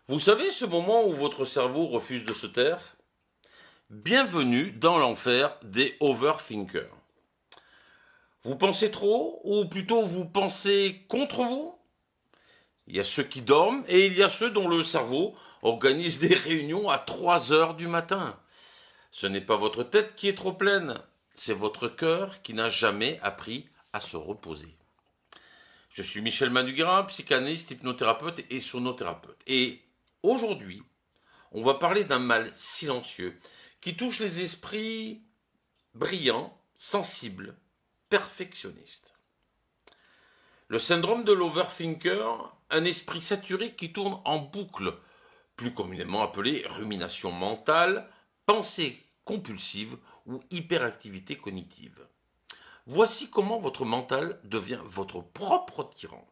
Vous savez ce moment où votre cerveau refuse de se taire? Bienvenue dans l'enfer des overthinkers. Vous pensez trop ou plutôt vous pensez contre vous? Il y a ceux qui dorment et il y a ceux dont le cerveau organise des réunions à 3 heures du matin. Ce n'est pas votre tête qui est trop pleine, c'est votre cœur qui n'a jamais appris à se reposer. Je suis Michel Manuguerin, psychanalyste, hypnothérapeute et sonothérapeute. Et aujourd'hui, on va parler d'un mal silencieux qui touche les esprits brillants, sensibles, perfectionnistes. Le syndrome de l'overthinker, un esprit saturé qui tourne en boucle, plus communément appelé rumination mentale, pensée compulsive ou hyperactivité cognitive. Voici comment votre mental devient votre propre tyran.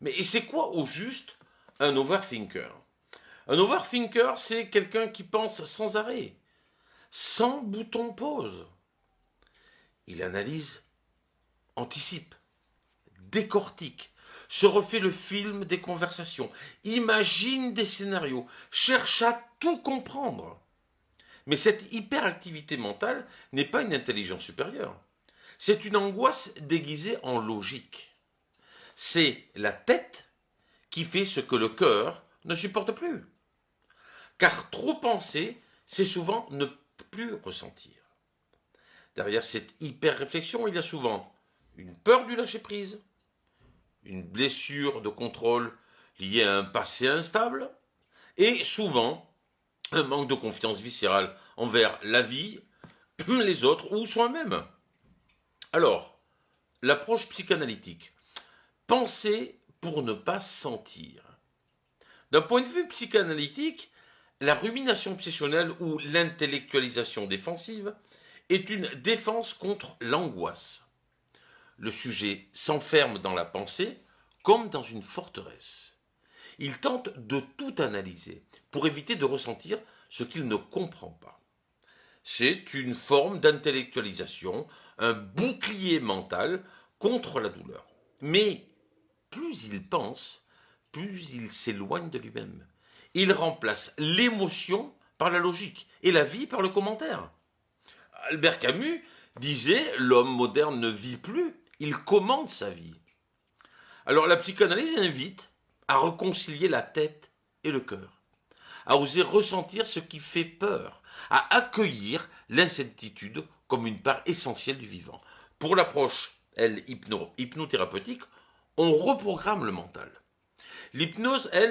Mais c'est quoi au juste un overthinker? Un overthinker, c'est quelqu'un qui pense sans arrêt, sans bouton pause. Il analyse, anticipe, décortique, se refait le film des conversations, imagine des scénarios, cherche à tout comprendre. Mais cette hyperactivité mentale n'est pas une intelligence supérieure. C'est une angoisse déguisée en logique. C'est la tête qui fait ce que le cœur ne supporte plus. Car trop penser, c'est souvent ne plus ressentir. Derrière cette hyper-réflexion, il y a souvent une peur du lâcher-prise, une blessure de contrôle liée à un passé instable, et souvent un manque de confiance viscérale envers la vie, les autres ou soi-même. Alors, l'approche psychanalytique. Penser pour ne pas sentir. D'un point de vue psychanalytique, la rumination obsessionnelle ou l'intellectualisation défensive est une défense contre l'angoisse. Le sujet s'enferme dans la pensée comme dans une forteresse. Il tente de tout analyser pour éviter de ressentir ce qu'il ne comprend pas. C'est une forme d'intellectualisation, un bouclier mental contre la douleur. Mais plus il pense, plus il s'éloigne de lui-même. Il remplace l'émotion par la logique et la vie par le commentaire. Albert Camus disait l'homme moderne ne vit plus, il commande sa vie. Alors la psychanalyse invite à réconcilier la tête et le cœur, à oser ressentir ce qui fait peur, à accueillir l'incertitude comme une part essentielle du vivant. Pour l'approche, hypnothérapeutique, on reprogramme le mental. L'hypnose, elle,